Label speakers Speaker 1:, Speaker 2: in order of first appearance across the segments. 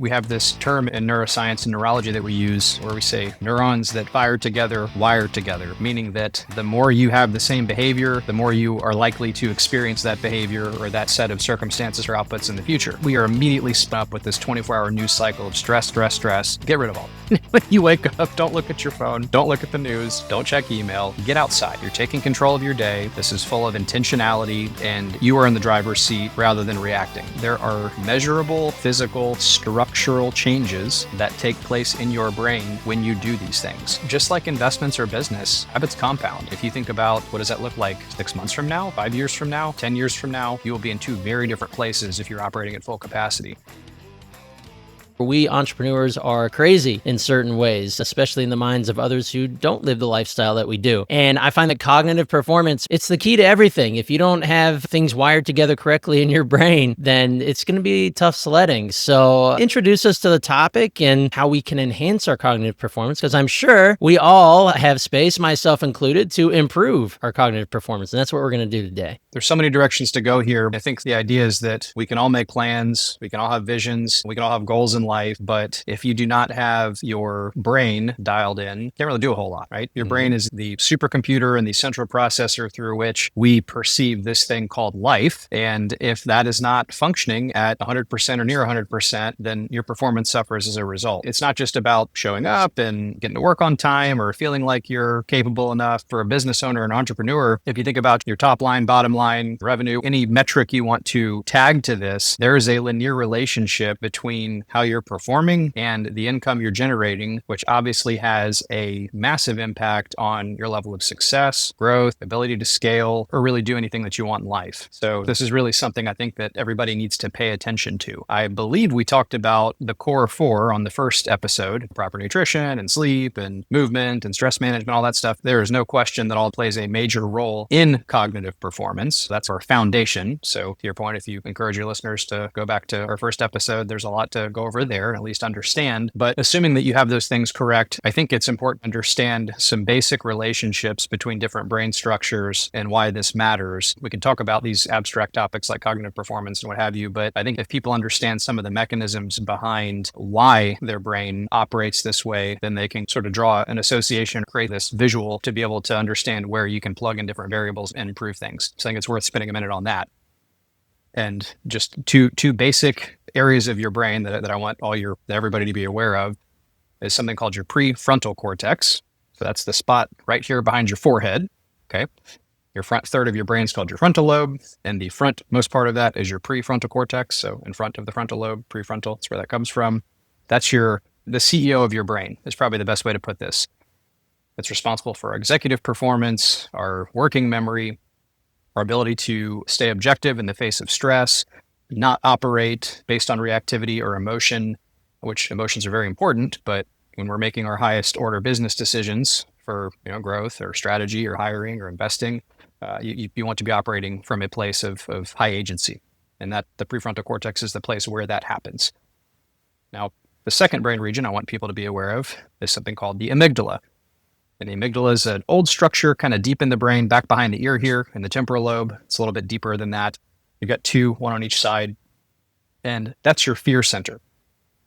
Speaker 1: We have this term in neuroscience and neurology that we use where we say neurons that fire together, wire together, meaning that the more you have the same behavior, the more you are likely to experience that behavior or that set of circumstances or outputs in the future. We are immediately spun up with this 24-hour news cycle of stress, stress, stress. Get rid of all. When you wake up, don't look at your phone, don't look at the news, don't check email, get outside. You're taking control of your day. This is full of intentionality and you are in the driver's seat rather than reacting. There are measurable, physical, structural changes that take place in your brain when you do these things. Just like investments or business, habits compound. If you think about what does that look like 6 months from now, 5 years from now, 10 years from now, you will be in two very different places if you're operating at full capacity.
Speaker 2: We entrepreneurs are crazy in certain ways, especially in the minds of others who don't live the lifestyle that we do. And I find that cognitive performance, it's the key to everything. If you don't have things wired together correctly in your brain, then it's going to be tough sledding. So introduce us to the topic and how we can enhance our cognitive performance, because I'm sure we all have space, myself included, to improve our cognitive performance. And that's what we're going to do today.
Speaker 1: There's so many directions to go here. I think the idea is that we can all make plans, we can all have visions, we can all have goals in life, but if you do not have your brain dialed in, you can't really do a whole lot, right? Your brain is the supercomputer and the central processor through which we perceive this thing called life. And if that is not functioning at 100% or near 100%, then your performance suffers as a result. It's not just about showing up and getting to work on time or feeling like you're capable enough. For a business owner, an entrepreneur, if you think about your top line, bottom line, revenue, any metric you want to tag to this, there is a linear relationship between how you're performing and the income you're generating, which obviously has a massive impact on your level of success, growth, ability to scale, or really do anything that you want in life. So this is really something I think that everybody needs to pay attention to. I believe we talked about the core four on the first episode: proper nutrition and sleep and movement and stress management, all that stuff. There is no question that all plays a major role in cognitive performance. That's our foundation. So to your point, if you encourage your listeners to go back to our first episode, there's a lot to go over there, at least understand. But assuming that you have those things correct, I think it's important to understand some basic relationships between different brain structures and why this matters. We can talk about these abstract topics like cognitive performance and what have you, but I think if people understand some of the mechanisms behind why their brain operates this way, then they can sort of draw an association, create this visual to be able to understand where you can plug in different variables and improve things. So I think it's worth spending a minute on that. And just two basic areas of your brain that I want everybody to be aware of is something called your prefrontal cortex. So that's the spot right here behind your forehead. Okay. Your front third of your brain is called your frontal lobe, and the frontmost part of that is your prefrontal cortex. So in front of the frontal lobe, prefrontal, that's where that comes from. That's the CEO of your brain is probably the best way to put this. It's responsible for executive performance, our working memory, our ability to stay objective in the face of stress, not operate based on reactivity or emotion, which emotions are very important. But when we're making our highest order business decisions for growth or strategy or hiring or investing, you want to be operating from a place of high agency. And that the prefrontal cortex is the place where that happens. Now, the second brain region I want people to be aware of is something called the amygdala. And the amygdala is an old structure kind of deep in the brain, back behind the ear here in the temporal lobe. It's a little bit deeper than that. You've got two, one on each side. And that's your fear center.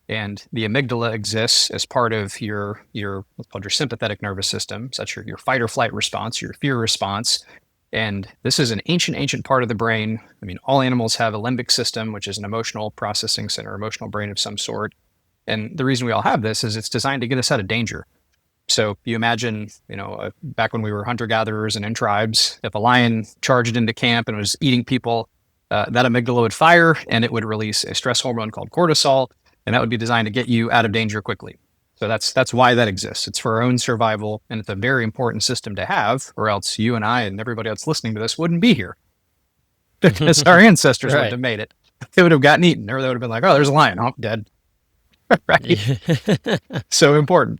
Speaker 1: And the amygdala exists as part of your what's called your sympathetic nervous system. So that's your fight or flight response, your fear response. And this is an ancient part of the brain. I mean, all animals have a limbic system, which is an emotional processing center, emotional brain of some sort. And the reason we all have this is it's designed to get us out of danger. So you imagine, back when we were hunter-gatherers and in tribes, if a lion charged into camp and was eating people, that amygdala would fire and it would release a stress hormone called cortisol, and that would be designed to get you out of danger quickly. So that's why that exists. It's for our own survival, and it's a very important system to have, or else you and I and everybody else listening to this wouldn't be here. Because our ancestors
Speaker 2: Right.
Speaker 1: wouldn't have made it. They would have gotten eaten, or they would have been like, oh, there's a lion, oh, dead. Right? So important.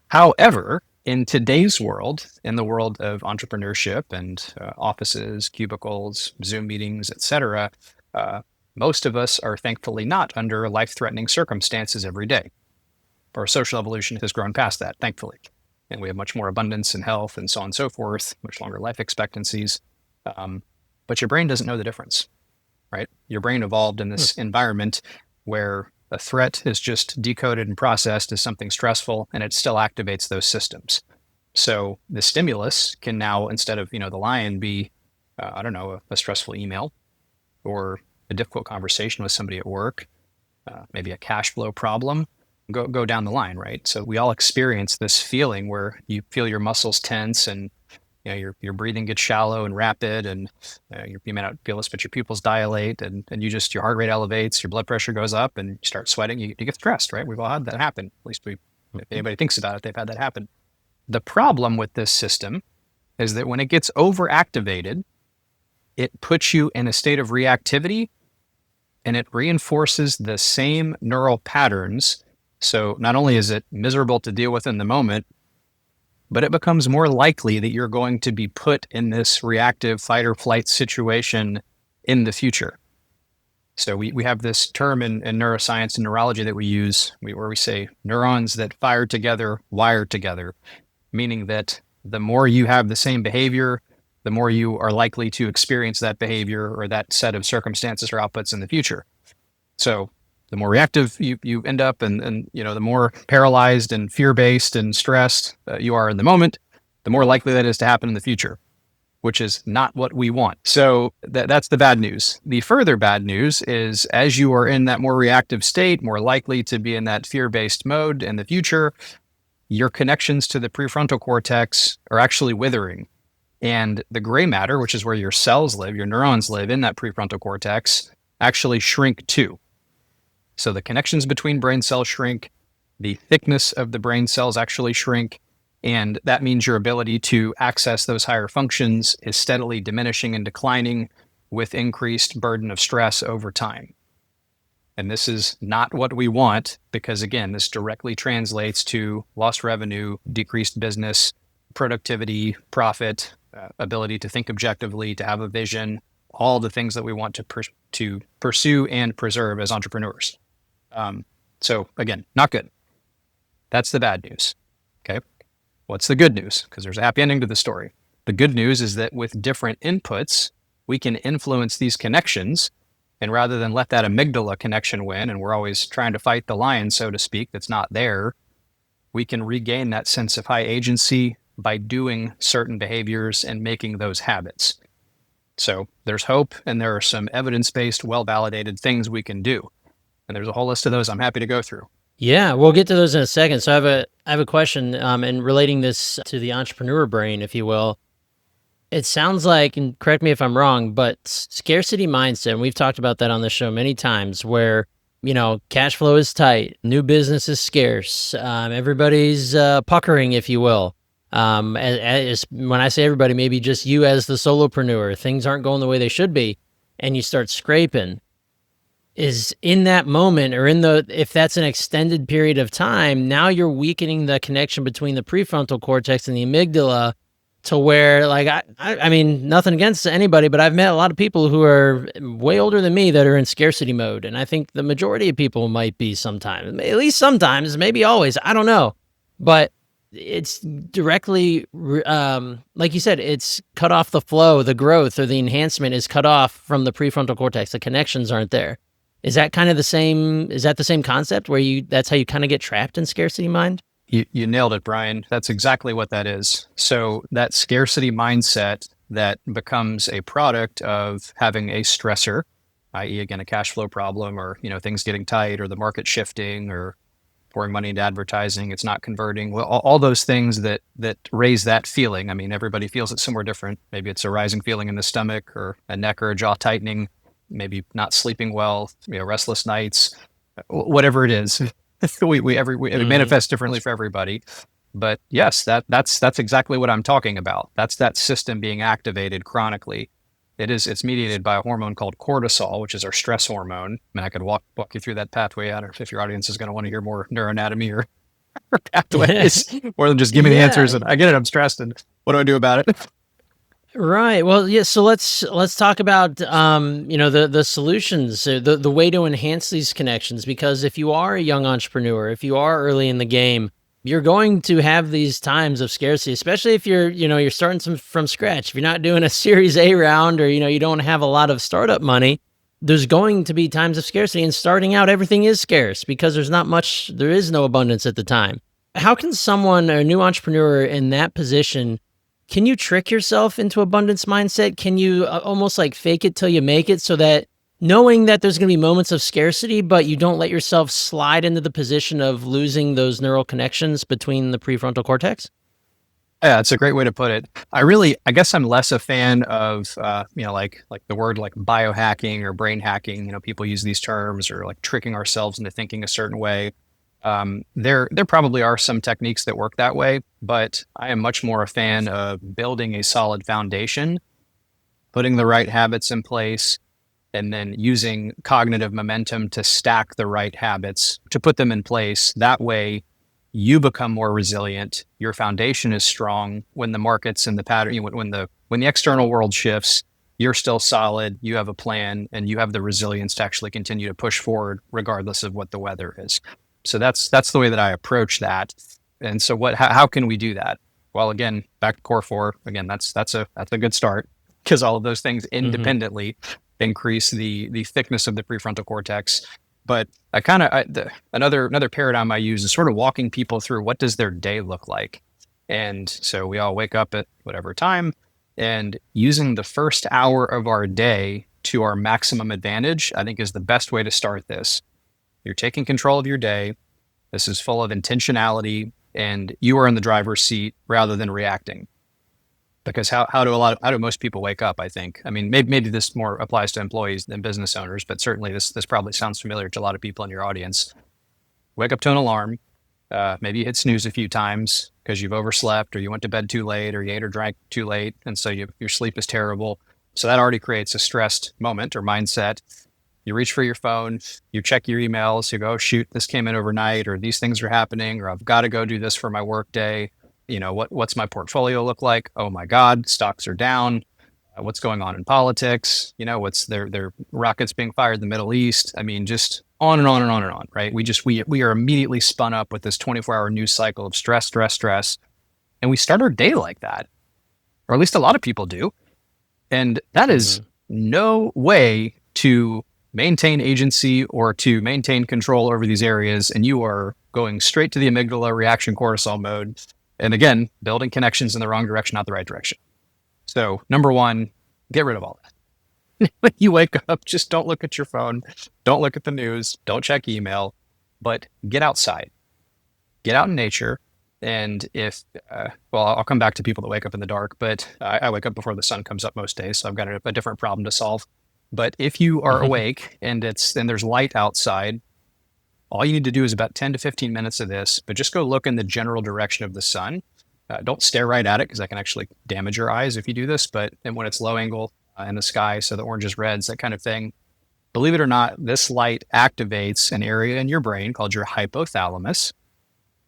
Speaker 1: However, in today's world, in the world of entrepreneurship and offices, cubicles, Zoom meetings, etc., most of us are thankfully not under life-threatening circumstances every day. Our social evolution has grown past that, thankfully. And we have much more abundance and health and so on and so forth, much longer life expectancies. But your brain doesn't know the difference, right? Your brain evolved in this environment where A threat is just decoded and processed as something stressful, and it still activates those systems. So the stimulus can now, instead of, the lion, be, I don't know, a stressful email or a difficult conversation with somebody at work, maybe a cash flow problem, go down the line, right? So we all experience this feeling where you feel your muscles tense and your breathing gets shallow and rapid, and you may not feel this, but your pupils dilate, and your heart rate elevates, your blood pressure goes up, and you start sweating. You get stressed, right? We've all had that happen. At least if anybody thinks about it, they've had that happen. The problem with this system is that when it gets overactivated, it puts you in a state of reactivity, and it reinforces the same neural patterns. So not only is it miserable to deal with in the moment, but it becomes more likely that you're going to be put in this reactive fight or flight situation in the future. So we have this term in neuroscience and neurology that we use where we say neurons that fire together, wire together, meaning that the more you have the same behavior, the more you are likely to experience that behavior or that set of circumstances or outputs in the future. So the more reactive you end up, and the more paralyzed and fear-based and stressed you are in the moment, the more likely that is to happen in the future, which is not what we want. So that's the bad news. The further bad news is, as you are in that more reactive state, more likely to be in that fear-based mode in the future, your connections to the prefrontal cortex are actually withering. And the gray matter, which is where your cells live, your neurons live in that prefrontal cortex, actually shrink too. So the connections between brain cells shrink, the thickness of the brain cells actually shrink, and that means your ability to access those higher functions is steadily diminishing and declining with increased burden of stress over time. And this is not what we want, because again, this directly translates to lost revenue, decreased business, productivity, profit, ability to think objectively, to have a vision, all the things that we want to pursue and preserve as entrepreneurs. So again, not good. That's the bad news. Okay. What's the good news? Because there's a happy ending to the story. The good news is that with different inputs, we can influence these connections. And rather than let that amygdala connection win, and we're always trying to fight the lion, so to speak, that's not there, we can regain that sense of high agency by doing certain behaviors and making those habits. So there's hope, and there are some evidence-based, well-validated things we can do. And there's a whole list of those I'm happy to go through.
Speaker 2: Yeah, we'll get to those in a second. So I have a question, and relating this to the entrepreneur brain, if you will. It sounds like, and correct me if I'm wrong, but scarcity mindset, and we've talked about that on the show many times, where, cash flow is tight, new business is scarce, everybody's puckering, if you will. As when I say everybody, maybe just you as the solopreneur, things aren't going the way they should be, and you start scraping. Is in that moment, or if that's an extended period of time, now you're weakening the connection between the prefrontal cortex and the amygdala, to where, like, I mean, nothing against anybody, but I've met a lot of people who are way older than me that are in scarcity mode. And I think the majority of people might be sometimes, at least sometimes, maybe always, I don't know. But it's directly, like you said, it's cut off the flow, the growth, or the enhancement is cut off from the prefrontal cortex. The connections aren't there. Is that kind of the same? Is that the same concept where that's how you kind of get trapped in scarcity mind?
Speaker 1: You nailed it, Brien. That's exactly what that is. So that scarcity mindset that becomes a product of having a stressor, i.e., again, a cash flow problem, or things getting tight, or the market shifting, or pouring money into advertising, it's not converting. Well, all those things that raise that feeling. I mean, everybody feels it somewhere different. Maybe it's a rising feeling in the stomach, or a neck or a jaw tightening. Maybe not sleeping well, restless nights, whatever it is. we manifest differently for everybody. But yes, that's exactly what I'm talking about. That's that system being activated chronically. It's mediated by a hormone called cortisol, which is our stress hormone. I mean, I could walk you through that pathway. I don't know if your audience is going to want to hear more neuroanatomy or pathways, more than just give me the answers. And I get it, I'm stressed, and what do I do about it?
Speaker 2: Right. Well, yeah. So let's talk about the solutions, the way to enhance these connections. Because if you are a young entrepreneur, if you are early in the game, you're going to have these times of scarcity, especially if you're starting from scratch. If you're not doing a Series A round, or you don't have a lot of startup money, there's going to be times of scarcity, and starting out, everything is scarce because there is no abundance at the time. How can someone, a new entrepreneur in that position, can you trick yourself into abundance mindset? Can you almost like fake it till you make it, so that knowing that there's going to be moments of scarcity, but you don't let yourself slide into the position of losing those neural connections between the prefrontal cortex?
Speaker 1: Yeah, it's a great way to put it. I guess I'm less a fan of, like the word like biohacking or brain hacking. People use these terms, or like tricking ourselves into thinking a certain way. There probably are some techniques that work that way, but I am much more a fan of building a solid foundation, putting the right habits in place, and then using cognitive momentum to stack the right habits to put them in place. That way, you become more resilient. Your foundation is strong when the markets and the pattern, when the external world shifts, you're still solid. You have a plan, and you have the resilience to actually continue to push forward regardless of what the weather is. So that's the way that I approach that. And so how can we do that? Well, again, back to core four. Again, that's a good start, because all of those things independently increase the thickness of the prefrontal cortex. But another paradigm I use is sort of walking people through what does their day look like. And so we all wake up at whatever time, and using the first hour of our day to our maximum advantage, I think, is the best way to start this. You're taking control of your day. This is full of intentionality, and you are in the driver's seat rather than reacting. Because how do most people wake up? I think. I mean, maybe this more applies to employees than business owners, but certainly this probably sounds familiar to a lot of people in your audience. Wake up to an alarm. Maybe you hit snooze a few times because you've overslept, or you went to bed too late, or you ate or drank too late, and so your sleep is terrible. So that already creates a stressed moment or mindset. You reach for your phone, you check your emails, you go, oh, shoot, this came in overnight, or these things are happening, or I've got to go do this for my work day. What's my portfolio look like? Oh my God, stocks are down. What's going on in politics? What's their rockets being fired in the Middle East? I mean, just on and on and on and on, right? We are immediately spun up with this 24-hour news cycle of stress, stress, stress. And we start our day like that, or at least a lot of people do. And that is no way to maintain agency or to maintain control over these areas. And you are going straight to the amygdala reaction cortisol mode. And again, building connections in the wrong direction, not the right direction. So number one, get rid of all that. When you wake up, just don't look at your phone. Don't look at the news. Don't check email, but get outside, get out in nature. And I'll come back to people that wake up in the dark, but I wake up before the sun comes up most days. So I've got a different problem to solve. But if you are awake and there's light outside, all you need to do is about 10 to 15 minutes of this, but just go look in the general direction of the sun. Don't stare right at it, because that can actually damage your eyes if you do this. And when it's low angle in the sky, so the oranges, reds, that kind of thing, believe it or not, this light activates an area in your brain called your hypothalamus.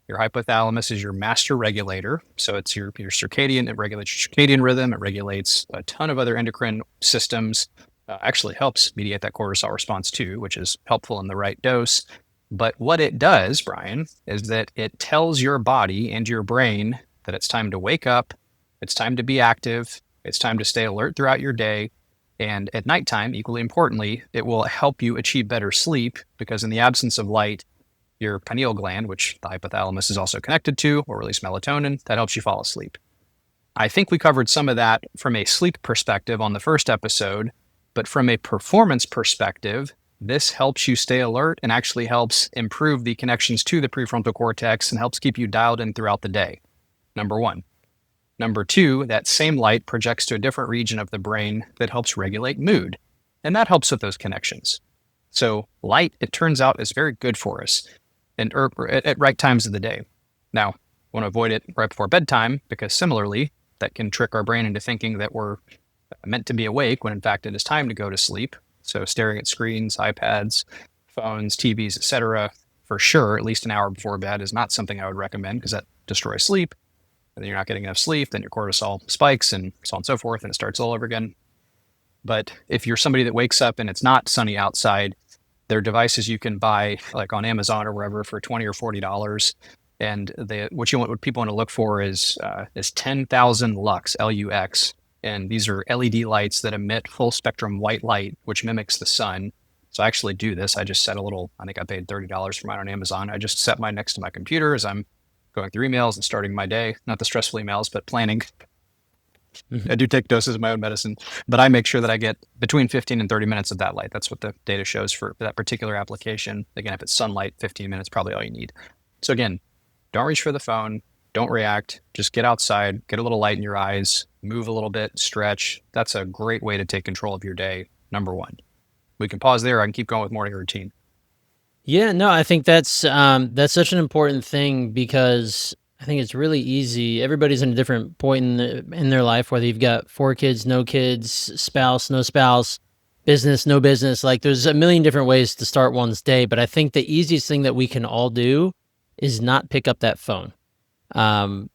Speaker 1: Your hypothalamus is your master regulator. So it's your circadian. It regulates your circadian rhythm. It regulates a ton of other endocrine systems. Actually helps mediate that cortisol response too, which is helpful in the right dose. But what it does, Brien, is that it tells your body and your brain that it's time to wake up, it's time to be active, it's time to stay alert throughout your day. And at nighttime, equally importantly, it will help you achieve better sleep, because in the absence of light, your pineal gland, which the hypothalamus is also connected to, will release melatonin that helps you fall asleep. I think we covered some of that from a sleep perspective on the first episode, but from a performance perspective, this helps you stay alert and actually helps improve the connections to the prefrontal cortex and helps keep you dialed in throughout the day. Number one. Number two, that same light projects to a different region of the brain that helps regulate mood. And that helps with those connections. So light, it turns out, is very good for us and at right times of the day. Now, want to avoid it right before bedtime, because similarly, that can trick our brain into thinking that we're meant to be awake when in fact it is time to go to sleep. So staring at screens, iPads, phones, TVs, etc., for sure, at least an hour before bed is not something I would recommend, because that destroys sleep. And then you're not getting enough sleep, then your cortisol spikes and so on and so forth, and it starts all over again. But if you're somebody that wakes up and it's not sunny outside, there are devices you can buy like on Amazon or wherever for $20 or $40. And what people want to look for is 10,000 lux, Lux. And these are LED lights that emit full spectrum white light, which mimics the sun. So I actually do this. I just set a little, I think I paid $30 for mine on Amazon. I just set mine next to my computer as I'm going through emails and starting my day, not the stressful emails, but planning. I do take doses of my own medicine, but I make sure that I get between 15 and 30 minutes of that light. That's what the data shows for that particular application. Again, if it's sunlight, 15 minutes, probably all you need. So again, don't reach for the phone. Don't react. Just get outside, get a little light in your eyes, move a little bit, stretch. That's a great way to take control of your day, number one. We can pause there. I can keep going with morning routine.
Speaker 2: Yeah, no, I think that's such an important thing because I think it's really easy. Everybody's in a different point in their life, whether you've got 4 kids, no kids, spouse, no spouse, business, no business. Like there's a million different ways to start one's day, but I think the easiest thing that we can all do is not pick up that phone. I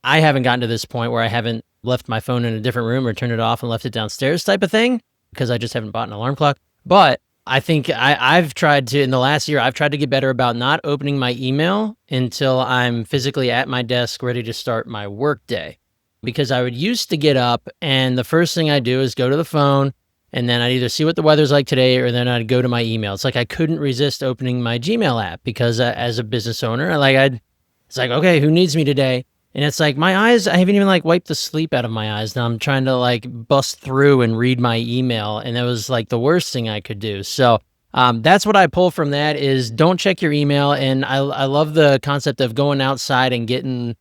Speaker 2: haven't gotten to this point where I haven't left my phone in a different room or turned it off and left it downstairs type of thing because I just haven't bought an alarm clock. But I think I've tried to, in the last year, I've tried to get better about not opening my email until I'm physically at my desk ready to start my work day. Because I would used to get up and the first thing I do is go to the phone and then I'd either see what the weather's like today or then I'd go to my email. It's like I couldn't resist opening my Gmail app because as a business owner, it's like, okay, who needs me today? And it's like my eyes, I haven't even like wiped the sleep out of my eyes. Now I'm trying to like bust through and read my email. And that was like the worst thing I could do. So that's what I pull from that is don't check your email. And I love the concept of going outside and getting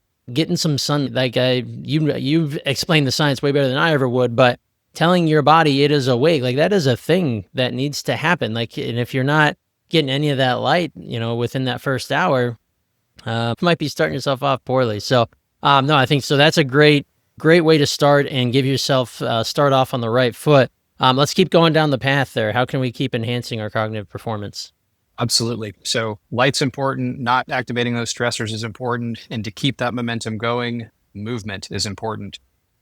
Speaker 2: some sun. Like you've explained the science way better than I ever would, but telling your body it is awake, like that is a thing that needs to happen. Like, and if you're not getting any of that light, within that first hour, might be starting yourself off poorly. So, no, I think so. That's a great way to start and give yourself start off on the right foot. Let's keep going down the path there. How can we keep enhancing our cognitive performance?
Speaker 1: Absolutely. So light's important. Not activating those stressors is important. And to keep that momentum going, movement is important.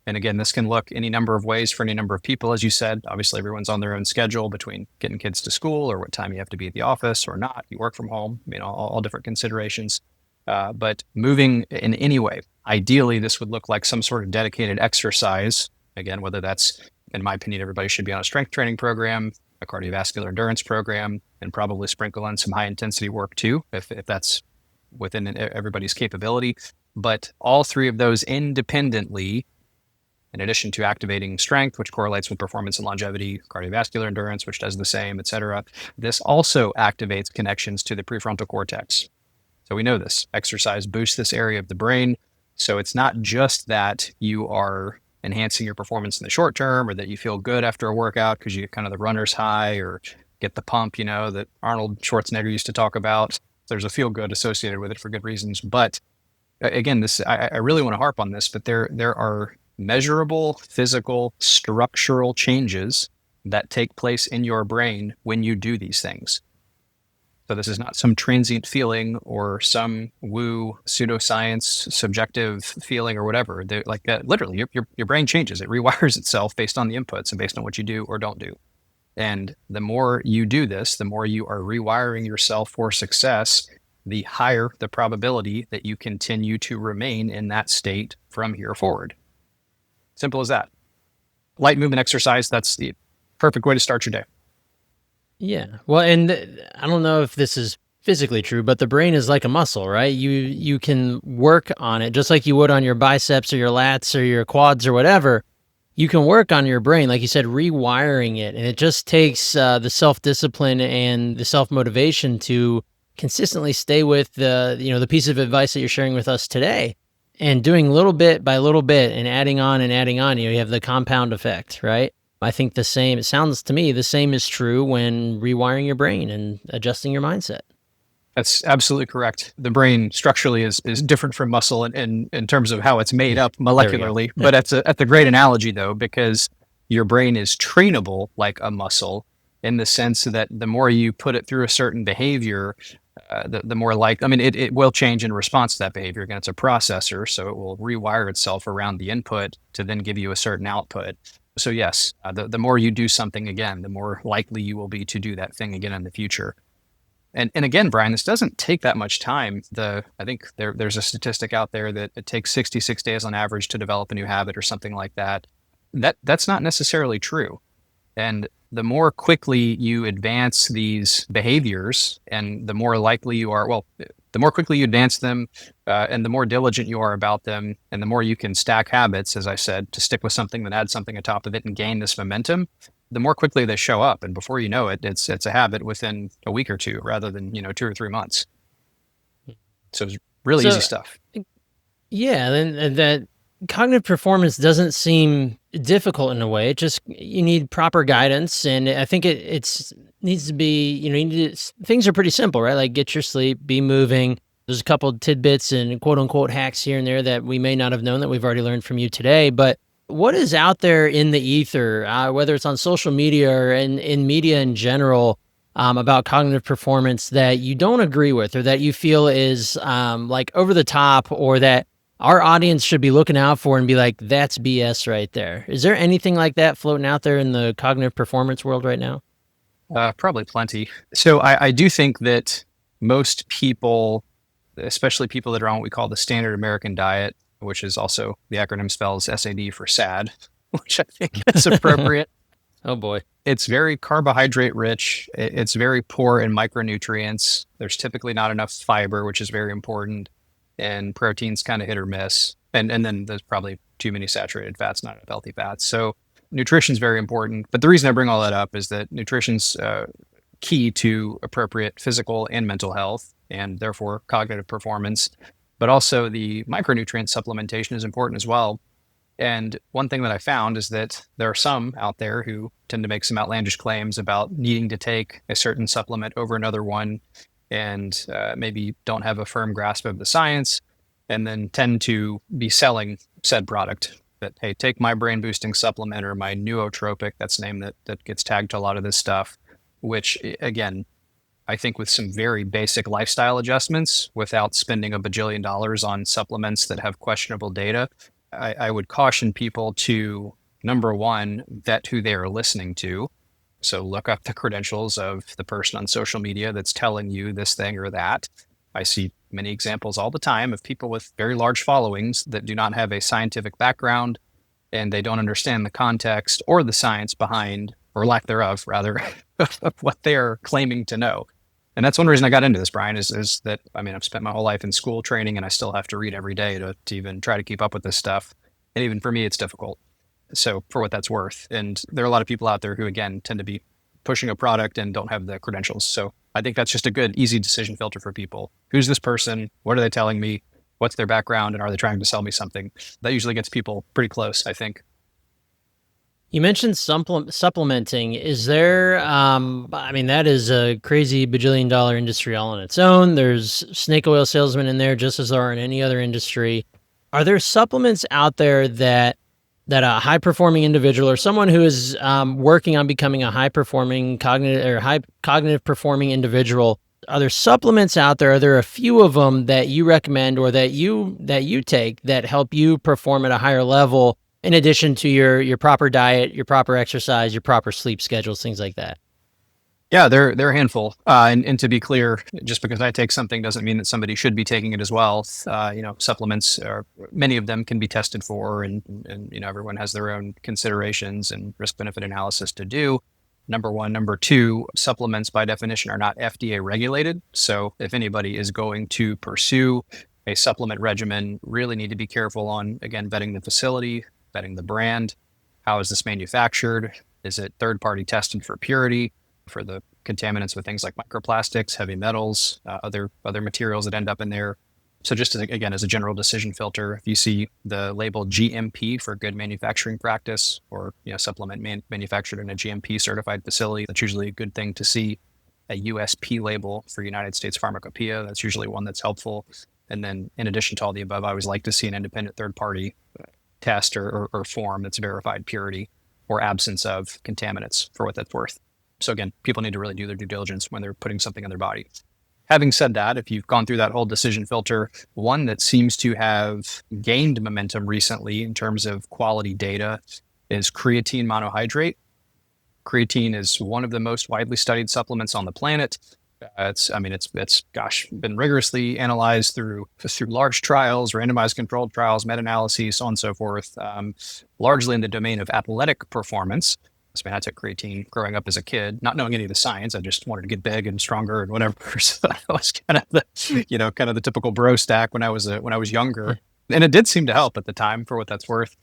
Speaker 1: And again, this can look any number of ways for any number of people. As you said, obviously everyone's on their own schedule between getting kids to school or what time you have to be at the office or not. You work from home, all different considerations. But moving in any way, ideally, this would look like some sort of dedicated exercise. Again, whether that's, in my opinion, everybody should be on a strength training program, a cardiovascular endurance program, and probably sprinkle in some high intensity work too, if that's within everybody's capability. But all three of those independently, in addition to activating strength, which correlates with performance and longevity, cardiovascular endurance, which does the same, et cetera, this also activates connections to the prefrontal cortex. So we know this. Exercise boosts this area of the brain. So it's not just that you are enhancing your performance in the short term or that you feel good after a workout because you get kind of the runner's high or get the pump, that Arnold Schwarzenegger used to talk about. There's a feel good associated with it for good reasons. But again, I really want to harp on this, but there are measurable physical structural changes that take place in your brain when you do these things. So this is not some transient feeling or some woo pseudoscience subjective feeling or whatever. They're like that. Literally, your brain changes. It rewires itself based on the inputs and based on what you do or don't do. And the more you do this, the more you are rewiring yourself for success, the higher the probability that you continue to remain in that state from here forward. Simple as that. Light movement exercise, that's the perfect way to start your day.
Speaker 2: Yeah. Well, and I don't know if this is physically true, but the brain is like a muscle, right? You can work on it just like you would on your biceps or your lats or your quads or whatever. You can work on your brain, like you said, rewiring it. And it just takes the self-discipline and the self-motivation to consistently stay with the piece of advice that you're sharing with us today and doing little bit by little bit and adding on. You have the compound effect, right? I think it sounds to me, the same is true when rewiring your brain and adjusting your mindset.
Speaker 1: That's absolutely correct. The brain structurally is different from muscle in terms of how it's made up molecularly. But that's a great analogy though, because your brain is trainable like a muscle in the sense that the more you put it through a certain behavior, the more it will change in response to that behavior. Again, it's a processor, so it will rewire itself around the input to then give you a certain output. So yes, the more you do something again, the more likely you will be to do that thing again in the future. And again, Brien, this doesn't take that much time. I think there's a statistic out there that it takes 66 days on average to develop a new habit or something like that. that's not necessarily true. And the more quickly you advance these behaviors and the more likely you are, well, the more quickly you advance them and the more diligent you are about them and the more you can stack habits, as I said, to stick with something, then add something on top of it and gain this momentum, the more quickly they show up. And before you know it, it's a habit within a week or two rather than, 2 or 3 months. So it's really easy stuff.
Speaker 2: Yeah, and that cognitive performance doesn't seem difficult in a way. It just, you need proper guidance, and I think it's needs to be, things are pretty simple, right? Like get your sleep, be moving. There's a couple of tidbits and quote unquote hacks here and there that we may not have known that we've already learned from you today. But what is out there in the ether, whether it's on social media or in media in general, about cognitive performance that you don't agree with or that you feel is like over the top, or that our audience should be looking out for and be like, that's BS right there? Is there anything like that floating out there in the cognitive performance world right now?
Speaker 1: Probably plenty. So I do think that most people, especially people that are on what we call the standard American diet, which is also the acronym spells SAD for SAD, which I think is appropriate.
Speaker 2: Oh boy.
Speaker 1: It's very carbohydrate rich. It's very poor in micronutrients. There's typically not enough fiber, which is very important. And protein's kind of hit or miss. And then there's probably too many saturated fats, not enough healthy fats. So nutrition's very important. But the reason I bring all that up is that nutrition's key to appropriate physical and mental health, and therefore cognitive performance. But also the micronutrient supplementation is important as well. And one thing that I found is that there are some out there who tend to make some outlandish claims about needing to take a certain supplement over another one, and maybe don't have a firm grasp of the science, and then tend to be selling said product. That, hey, take my brain boosting supplement or my nootropic, that's the name that gets tagged to a lot of this stuff, which again, I think with some very basic lifestyle adjustments, without spending $1 bajillion on supplements that have questionable data, I would caution people to, number one, vet who they are listening to. So look up the credentials of the person on social media that's telling you this thing or that. I see many examples all the time of people with very large followings that do not have a scientific background, and they don't understand the context or the science behind, or lack thereof, rather, of what they're claiming to know. And that's one reason I got into this, Brien, is that, I've spent my whole life in school training, and I still have to read every day to even try to keep up with this stuff. And even for me, it's difficult. So for what that's worth. And there are a lot of people out there who, again, tend to be pushing a product and don't have the credentials. So I think that's just a good, easy decision filter for people. Who's this person? What are they telling me? What's their background? And are they trying to sell me something? That usually gets people pretty close, I think.
Speaker 2: You mentioned supplementing. Is there, that is a crazy $1 bajillion industry all on its own. There's snake oil salesmen in there just as there are in any other industry. Are there supplements out there that a high performing individual or someone who is working on becoming a high performing cognitive performing individual, are there supplements out there? Are there a few of them that you recommend or that you take that help you perform at a higher level, in addition to your proper diet, your proper exercise, your proper sleep schedules, things like that?
Speaker 1: Yeah, they're a handful. And to be clear, just because I take something doesn't mean that somebody should be taking it as well. Supplements many of them can be tested for, and everyone has their own considerations and risk benefit analysis to do. Number one. Number two, supplements by definition are not FDA regulated. So if anybody is going to pursue a supplement regimen, really need to be careful on, again, vetting the facility, vetting the brand. How is this manufactured? Is it third-party tested for purity, for the contaminants with things like microplastics, heavy metals, other materials that end up in there? So just as a general decision filter, if you see the label GMP for good manufacturing practice, or supplement manufactured in a GMP certified facility, that's usually a good thing to see. A USP label for United States Pharmacopoeia, that's usually one that's helpful. And then in addition to all the above, I always like to see an independent third party test or form that's verified purity or absence of contaminants, for what that's worth. So again, people need to really do their due diligence when they're putting something in their body. Having said that, if you've gone through that whole decision filter, one that seems to have gained momentum recently in terms of quality data is creatine monohydrate. Creatine is one of the most widely studied supplements on the planet. It's been rigorously analyzed through large trials, randomized controlled trials, meta-analyses, so on and so forth, largely in the domain of athletic performance. I mean, I took creatine growing up as a kid, not knowing any of the science. I just wanted to get big and stronger and whatever. So that was kind of the typical bro stack when I was younger, and it did seem to help at the time for what that's worth.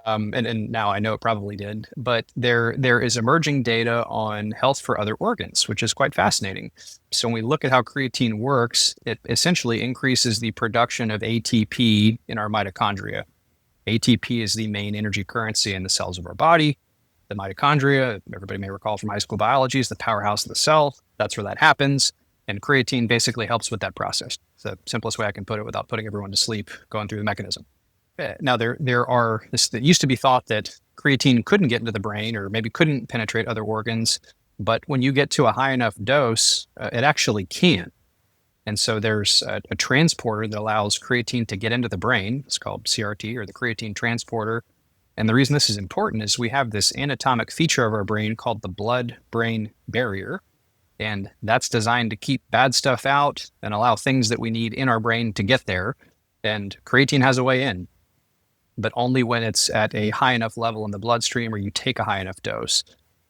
Speaker 1: And now I know it probably did, but there is emerging data on health for other organs, which is quite fascinating. So when we look at how creatine works, it essentially increases the production of ATP in our mitochondria. ATP is the main energy currency in the cells of our body. The mitochondria, everybody may recall from high school biology, is the powerhouse of the cell. That's where that happens. And creatine basically helps with that process. It's the simplest way I can put it without putting everyone to sleep, going through the mechanism. Now, it used to be thought that creatine couldn't get into the brain or maybe couldn't penetrate other organs. But when you get to a high enough dose, it actually can. And so there's a transporter that allows creatine to get into the brain. It's called CRT, or the creatine transporter. And the reason this is important is we have this anatomic feature of our brain called the blood-brain barrier. And that's designed to keep bad stuff out and allow things that we need in our brain to get there. And creatine has a way in, but only when it's at a high enough level in the bloodstream or you take a high enough dose.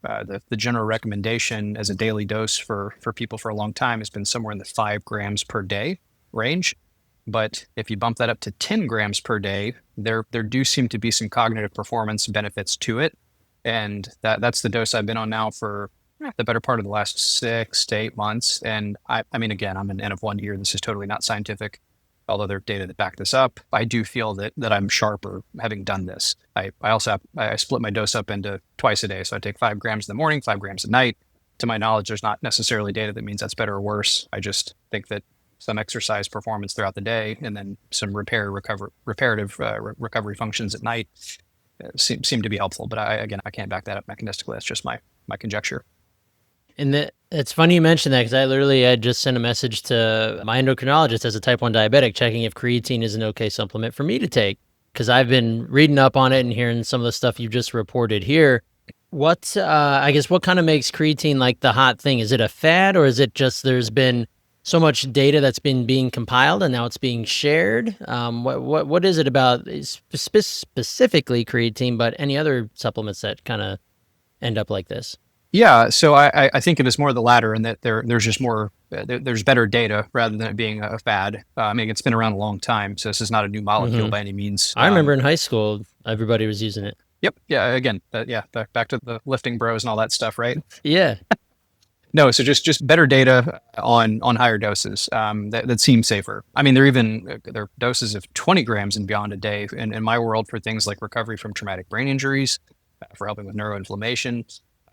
Speaker 1: The general recommendation as a daily dose for people for a long time has been somewhere in the 5 grams per day range. But if you bump that up to 10 grams per day, there do seem to be some cognitive performance benefits to it. And that's the dose I've been on now for the better part of the last 6 to 8 months. And I mean, again, I'm an N of 1 here. This is totally not scientific, although there are data that back this up. I do feel that I'm sharper having done this. I split my dose up into twice a day. So I take 5 grams in the morning, 5 grams at night. To my knowledge, there's not necessarily data that means that's better or worse. I just think that some exercise performance throughout the day and then some reparative recovery functions at night seem to be helpful. But I can't back that up mechanistically. That's just my conjecture.
Speaker 2: And it's funny you mentioned that, because I just sent a message to my endocrinologist as a type 1 diabetic, checking if creatine is an okay supplement for me to take, because I've been reading up on it and hearing some of the stuff you just reported here. What kind of makes creatine like the hot thing? Is it a fad, or is it just there's been so much data that's been being compiled and now it's being shared? What is it about specifically creatine, but any other supplements that kind of end up like this?
Speaker 1: Yeah, so I think it is more the latter, in that there's just more, there's better data rather than it being a fad. I mean, it's been around a long time, so this is not a new molecule by any means.
Speaker 2: I remember in high school, everybody was using it.
Speaker 1: Yep. Yeah. Again, back to the lifting bros and all that stuff, right?
Speaker 2: Yeah.
Speaker 1: No, so just better data on higher doses that seem safer. I mean, there are doses of 20 grams and beyond a day in my world for things like recovery from traumatic brain injuries, for helping with neuroinflammation.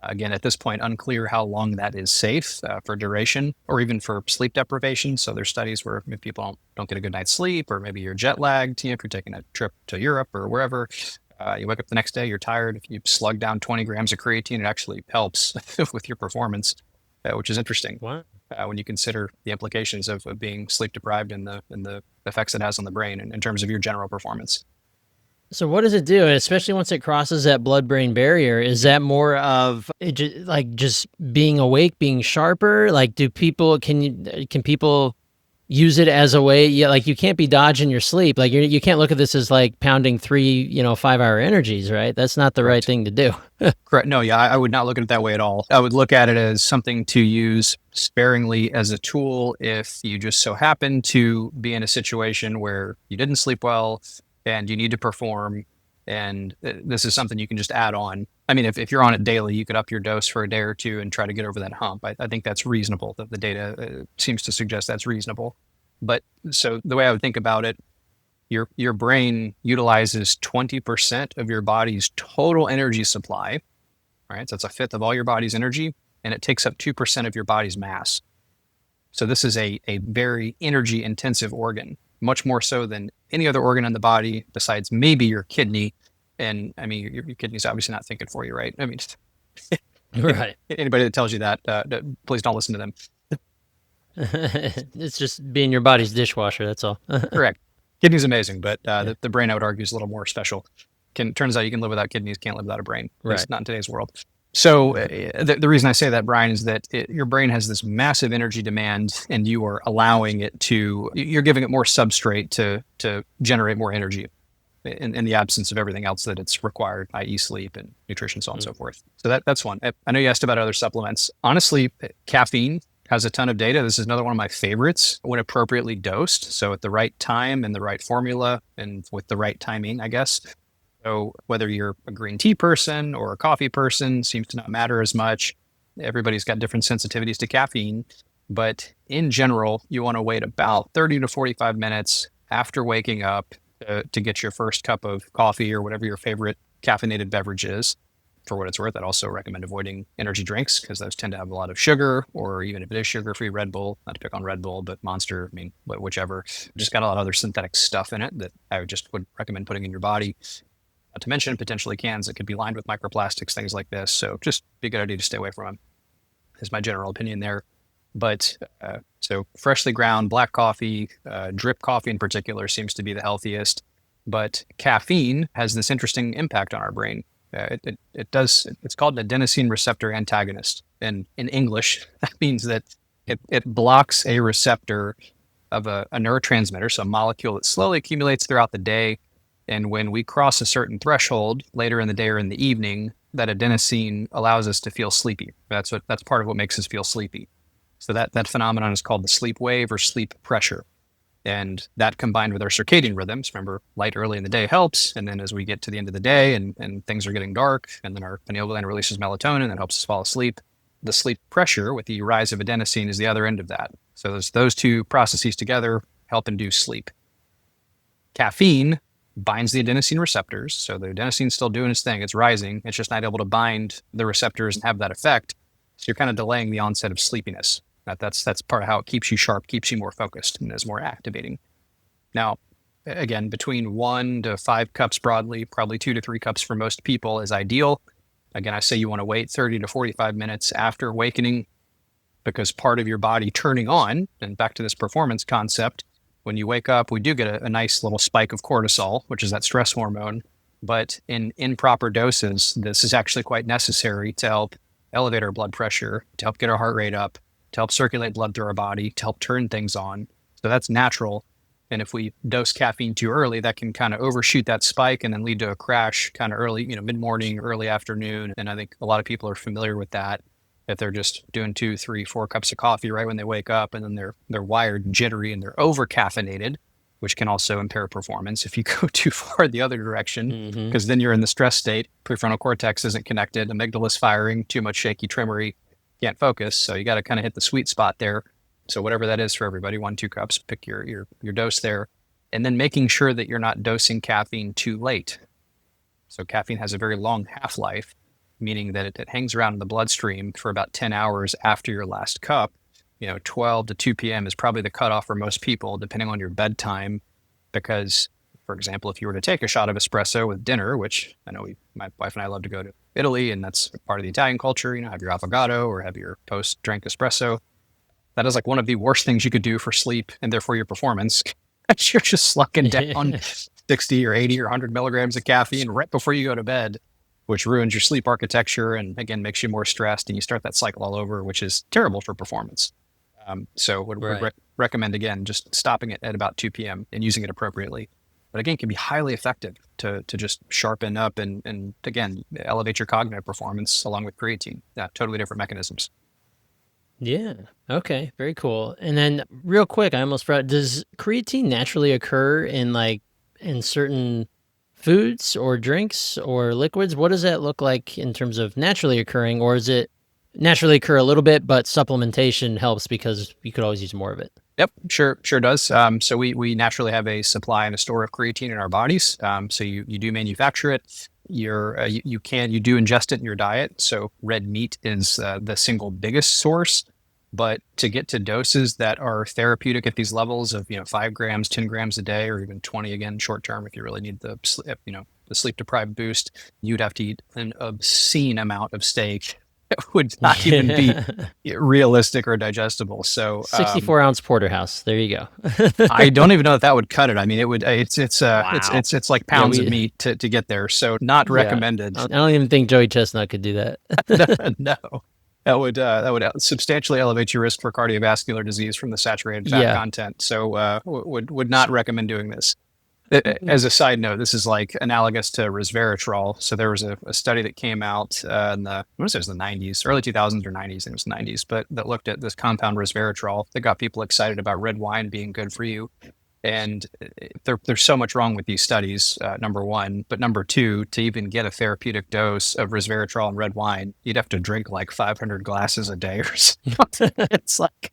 Speaker 1: Again, at this point, unclear how long that is safe for duration or even for sleep deprivation. So there's studies where if people don't get a good night's sleep, or maybe you're jet lagged, if you're taking a trip to Europe or wherever, you wake up the next day, you're tired. If you slug down 20 grams of creatine, it actually helps with your performance, which is interesting.
Speaker 2: What?
Speaker 1: When you consider the implications of being sleep deprived and the effects it has on the brain in terms of your general performance.
Speaker 2: So what does it do, especially once it crosses that blood-brain barrier? Is that more of just being awake, being sharper? Like, can people use it as a way? Yeah, like you can't be dodging your sleep. Like you can't look at this as like pounding 3, 5-hour energies, right? That's not the
Speaker 1: Correct.
Speaker 2: Right thing to do.
Speaker 1: Correct. No, yeah, I would not look at it that way at all. I would look at it as something to use sparingly as a tool if you just so happen to be in a situation where you didn't sleep well and you need to perform, and this is something you can just add on. I mean, if you're on it daily, you could up your dose for a day or two and try to get over that hump. I think that's reasonable. The data seems to suggest that's reasonable. But so the way I would think about it, your brain utilizes 20% of your body's total energy supply, right? So it's a fifth of all your body's energy, and it takes up 2% of your body's mass. So this is a very energy intensive organ, much more so than any other organ in the body besides maybe your kidney. And I mean, your kidney's obviously not thinking for you, right? I mean,
Speaker 2: Right.
Speaker 1: Anybody that tells you that, please don't listen to them.
Speaker 2: It's just being your body's dishwasher. That's all.
Speaker 1: Correct. Kidney's amazing, but the brain, I would argue, is a little more special. Turns out you can live without kidneys, can't live without a brain. At least not in today's world. So the reason I say that, Brien, is that your brain has this massive energy demand, and you are allowing it to. You're giving it more substrate to generate more energy in the absence of everything else that it's required, i.e., sleep and nutrition, so on and so forth. So that's one. I know you asked about other supplements. Honestly, caffeine has a ton of data. This is another one of my favorites when appropriately dosed. So at the right time and the right formula and with the right timing, I guess. So whether you're a green tea person or a coffee person seems to not matter as much. Everybody's got different sensitivities to caffeine. But in general, you want to wait about 30 to 45 minutes after waking up to get your first cup of coffee or whatever your favorite caffeinated beverage is. For what it's worth, I'd also recommend avoiding energy drinks because those tend to have a lot of sugar, or even if it is sugar-free, Red Bull, not to pick on Red Bull, but Monster, I mean, whichever, just got a lot of other synthetic stuff in it that I would recommend putting in your body. Not to mention potentially cans that could be lined with microplastics, things like this. So just be a good idea to stay away from them, is my general opinion there. But so freshly ground black coffee, drip coffee in particular seems to be the healthiest. But caffeine has this interesting impact on our brain. It's called an adenosine receptor antagonist. And in English, that means that it blocks a receptor of a neurotransmitter, so a molecule that slowly accumulates throughout the day. And when we cross a certain threshold later in the day or in the evening, that adenosine allows us to feel sleepy. That's part of what makes us feel sleepy. So that phenomenon is called the sleep wave or sleep pressure. And that combined with our circadian rhythms, remember, light early in the day helps. And then as we get to the end of the day and things are getting dark, and then our pineal gland releases melatonin that helps us fall asleep, the sleep pressure with the rise of adenosine is the other end of that. So those two processes together help induce sleep. Caffeine binds the adenosine receptors. So the adenosine's still doing its thing. It's rising. It's just not able to bind the receptors and have that effect. So you're kind of delaying the onset of sleepiness. That's part of how it keeps you sharp, keeps you more focused, and is more activating. Now, again, between 1 to 5 cups broadly, probably 2 to 3 cups for most people is ideal. Again, I say you want to wait 30 to 45 minutes after awakening, because part of your body turning on, and back to this performance concept, when you wake up, we do get a nice little spike of cortisol, which is that stress hormone. But in improper doses, this is actually quite necessary to help elevate our blood pressure, to help get our heart rate up, to help circulate blood through our body, to help turn things on. So that's natural. And if we dose caffeine too early, that can kind of overshoot that spike and then lead to a crash kind of early, mid-morning, early afternoon. And I think a lot of people are familiar with that. If they're just doing 2, 3, 4 cups of coffee right when they wake up, and then they're wired, jittery, and they're over caffeinated, which can also impair performance if you go too far the other direction, because then you're in the stress state. Prefrontal cortex isn't connected. Amygdala's firing. Too much shaky, tremory. Can't focus. So you got to kind of hit the sweet spot there. So whatever that is for everybody, 1, 2 cups, pick your dose there, and then making sure that you're not dosing caffeine too late. So caffeine has a very long half-life, meaning that it hangs around in the bloodstream for about 10 hours after your last cup. 12 to 2 p.m. is probably the cutoff for most people, depending on your bedtime. Because, for example, if you were to take a shot of espresso with dinner, which I know my wife and I love to go to Italy, and that's part of the Italian culture, have your affogato or have your post-drink espresso. That is like one of the worst things you could do for sleep and therefore your performance. You're just slugging down 60 or 80 or 100 milligrams of caffeine right before you go to bed, which ruins your sleep architecture and, again, makes you more stressed, and you start that cycle all over, which is terrible for performance. So would recommend, again, just stopping it at about 2 p.m. and using it appropriately. But again, it can be highly effective to just sharpen up and again, elevate your cognitive performance along with creatine. Yeah, totally different mechanisms.
Speaker 2: Yeah. Okay. Very cool. And then real quick, I almost forgot, does creatine naturally occur in certain foods or drinks or liquids? What does that look like in terms of naturally occurring, or is it naturally occur a little bit, but supplementation helps because you could always use more of it?
Speaker 1: Yep, sure does. So we naturally have a supply and a store of creatine in our bodies. So you do manufacture it. You do ingest it in your diet. So red meat is the single biggest source. But to get to doses that are therapeutic at these levels of 5 grams, 10 grams a day, or even 20 again short term, if you really need the sleep deprived boost, you'd have to eat an obscene amount of steak would not even be realistic or digestible. So
Speaker 2: 64-ounce porterhouse. There you go.
Speaker 1: I don't even know if that would cut it. I mean, it would.
Speaker 2: Wow.
Speaker 1: It's like pounds of meat to get there. So not recommended.
Speaker 2: I don't even think Joey Chestnut could do that.
Speaker 1: No. That would substantially elevate your risk for cardiovascular disease from the saturated fat content. So would not recommend doing this. As a side note, this is like analogous to resveratrol. So there was a study that came out in the, I want to say it was the 90s, early 2000s or 90s, I think it was 90s, but that looked at this compound resveratrol that got people excited about red wine being good for you. And there's so much wrong with these studies, number one. But number two, to even get a therapeutic dose of resveratrol and red wine, you'd have to drink like 500 glasses a day or something. It's like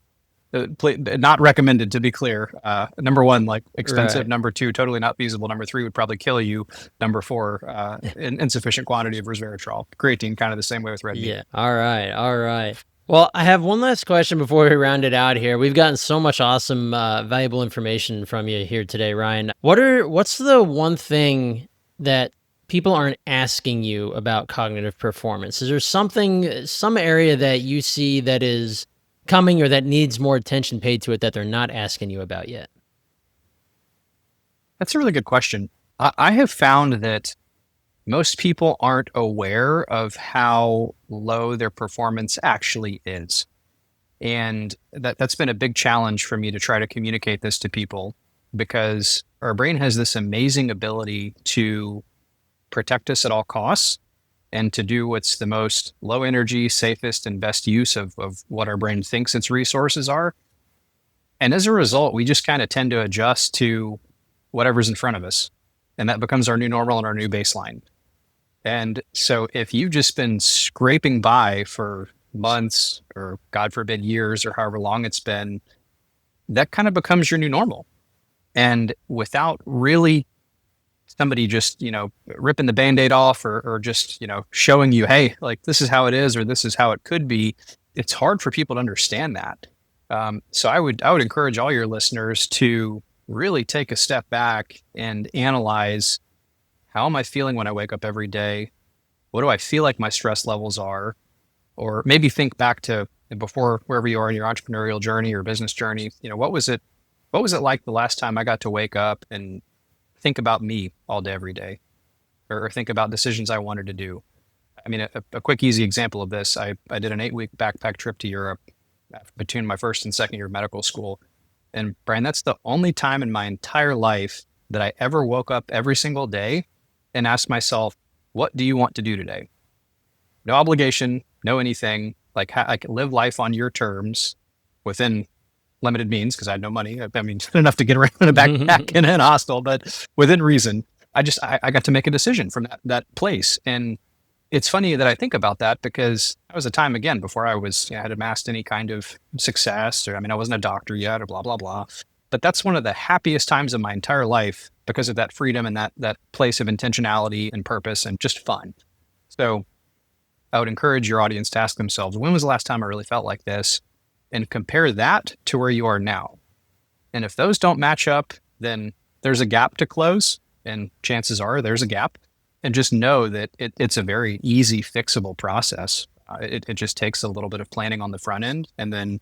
Speaker 1: not recommended, to be clear. Number one, like expensive. Right. Number two, totally not feasible. Number three, would probably kill you. Number four, insufficient quantity of resveratrol. Creatine, kind of the same way with red meat.
Speaker 2: Yeah. All right. Well, I have one last question before we round it out here. We've gotten so much awesome, valuable information from you here today, Ryan. What's the one thing that people aren't asking you about cognitive performance? Is there some area that you see that is coming or that needs more attention paid to it that they're not asking you about yet?
Speaker 1: That's a really good question. I have found that most people aren't aware of how low their performance actually is. And that's been a big challenge for me to try to communicate this to people, because our brain has this amazing ability to protect us at all costs and to do what's the most low energy, safest, and best use of what our brain thinks its resources are. And as a result, we just kind of tend to adjust to whatever's in front of us. And that becomes our new normal and our new baseline. And so if you've just been scraping by for months or, God forbid, years or however long it's been, that kind of becomes your new normal. And without really somebody just, ripping the Band-Aid off or just, showing you, hey, like this is how it is or this is how it could be, it's hard for people to understand that. So I would encourage all your listeners to really take a step back and analyze, how am I feeling when I wake up every day? What do I feel like my stress levels are? Or maybe think back to before, wherever you are in your entrepreneurial journey or business journey. What was it like the last time I got to wake up and think about me all day, every day, or think about decisions I wanted to do? I mean, a quick, easy example of this, I did an 8-week backpack trip to Europe between my first and second year of medical school. And Brien, that's the only time in my entire life that I ever woke up every single day and asked myself, what do you want to do today? No obligation, no anything. Like, I can live life on your terms within limited means, because I had no money. I mean, enough to get around in a backpack and in a hostel, but within reason. I got to make a decision from that place. And it's funny that I think about that, because that was a time, again, before I had amassed any kind of success, or, I wasn't a doctor yet, or blah, blah, blah. But that's one of the happiest times of my entire life, because of that freedom and that place of intentionality and purpose and just fun. So I would encourage your audience to ask themselves, when was the last time I really felt like this? And compare that to where you are now. And if those don't match up, then there's a gap to close, and chances are there's a gap. And just know that it's a very easy, fixable process. It just takes a little bit of planning on the front end. And then,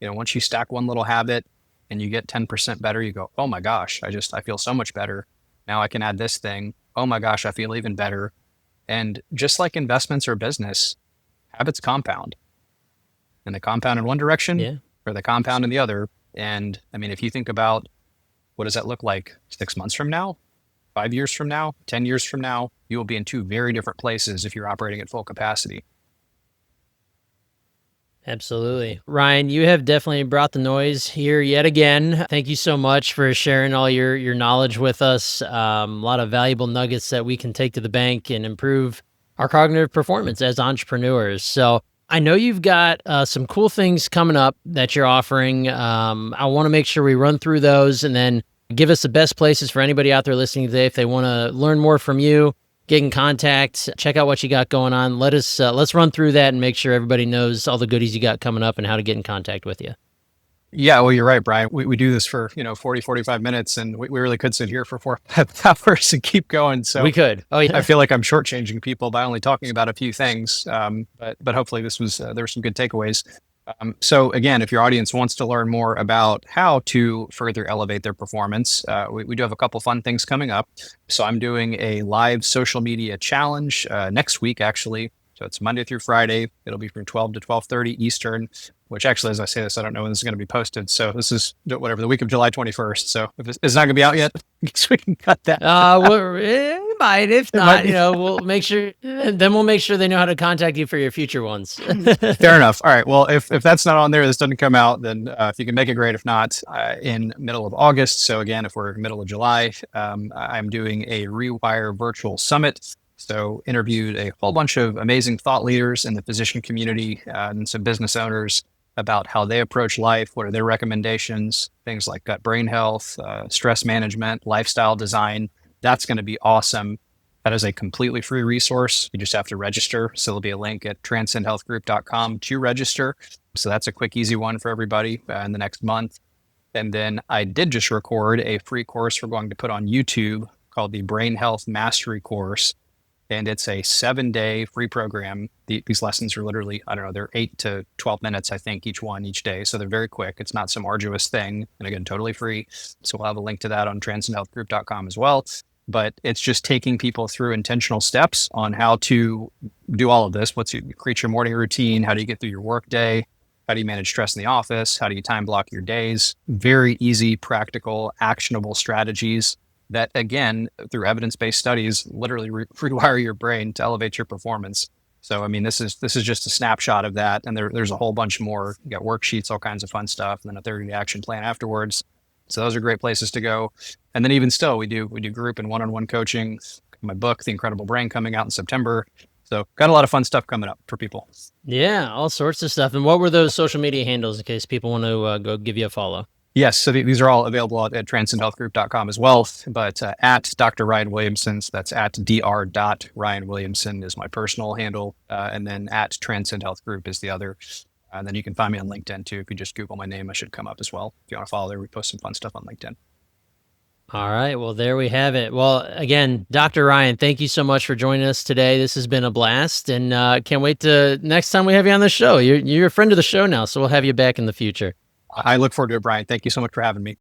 Speaker 1: once you stack one little habit and you get 10% better, you go, oh my gosh, I feel so much better. Now I can add this thing. Oh my gosh, I feel even better. And just like investments or business, habits compound. And they compound in one direction or they compound in the other. And if you think about, what does that look like 6 months from now, 5 years from now, 10 years from now, you will be in two very different places if you're operating at full capacity.
Speaker 2: Absolutely. Ryan, you have definitely brought the noise here yet again. Thank you so much for sharing all your knowledge with us. A lot of valuable nuggets that we can take to the bank and improve our cognitive performance as entrepreneurs. So I know you've got some cool things coming up that you're offering. I want to make sure we run through those, and then give us the best places for anybody out there listening today. If they want to learn more from you, get in contact, check out what you got going on. Let's run through that and make sure everybody knows all the goodies you got coming up and how to get in contact with you.
Speaker 1: Yeah, well, you're right, Brian. We do this for, 40, 45 minutes, and we really could sit here for 4 hours and keep going.
Speaker 2: We
Speaker 1: So
Speaker 2: could. Oh,
Speaker 1: I
Speaker 2: yeah.
Speaker 1: feel like I'm shortchanging people by only talking about a few things. But hopefully there were some good takeaways. So again, if your audience wants to learn more about how to further elevate their performance, we do have a couple fun things coming up. So I'm doing a live social media challenge next week, actually. So it's Monday through Friday. It'll be from 12 to 12:30 Eastern, which actually, as I say this, I don't know when this is going to be posted. So this is whatever, the week of July 21st. So if it's not going to be out yet, I guess we can cut that.
Speaker 2: We might. If
Speaker 1: It might
Speaker 2: not,
Speaker 1: be.
Speaker 2: we'll make sure. Then we'll make sure they know how to contact you for your future ones.
Speaker 1: Fair enough. All right. Well, if that's not on there, this doesn't come out, then if you can make it, great. If not, in middle of August. So again, if we're middle of July, I'm doing a Rewire virtual summit. So interviewed a whole bunch of amazing thought leaders in the physician community and some business owners about how they approach life. What are their recommendations? Things like gut brain health, stress management, lifestyle design. That's going to be awesome. That is a completely free resource. You just have to register. So there'll be a link at transcendhealthgroup.com to register. So that's a quick, easy one for everybody in the next month. And then I did just record a free course we're going to put on YouTube called the Brain Health Mastery Course. And it's a 7-day free program. These lessons are literally, I don't know, they're 8 to 12 minutes, I think, each day. So they're very quick. It's not some arduous thing. And again, totally free. So we'll have a link to that on transcendhealthgroup.com as well. But it's just taking people through intentional steps on how to do all of this. Create your morning routine? How do you get through your work day? How do you manage stress in the office? How do you time block your days? Very easy, practical, actionable strategies that, again, through evidence-based studies, literally rewire your brain to elevate your performance. So, I mean, this is just a snapshot of that, and there's a whole bunch more. You got worksheets, all kinds of fun stuff, and then a 30-day action plan afterwards. So those are great places to go. And then even still, we do group and one-on-one coaching. My book, The Incredible Brain, coming out in September. So got a lot of fun stuff coming up for people.
Speaker 2: Yeah, all sorts of stuff. And what were those social media handles in case people want to go give you a follow?
Speaker 1: Yes, so these are all available at transcendhealthgroup.com as well. But at Dr. Ryan Williamson, that's at dr. Ryan Williamson is my personal handle. And then at Transcend Health Group is the other. And then you can find me on LinkedIn too. If you just Google my name, I should come up as well. If you want to follow there, we post some fun stuff on LinkedIn.
Speaker 2: All right. Well, there we have it. Well, again, Dr. Ryan, thank you so much for joining us today. This has been a blast, and can't wait to next time we have you on the show. You're a friend of the show now, so we'll have you back in the future.
Speaker 1: I look forward to it, Brian. Thank you so much for having me.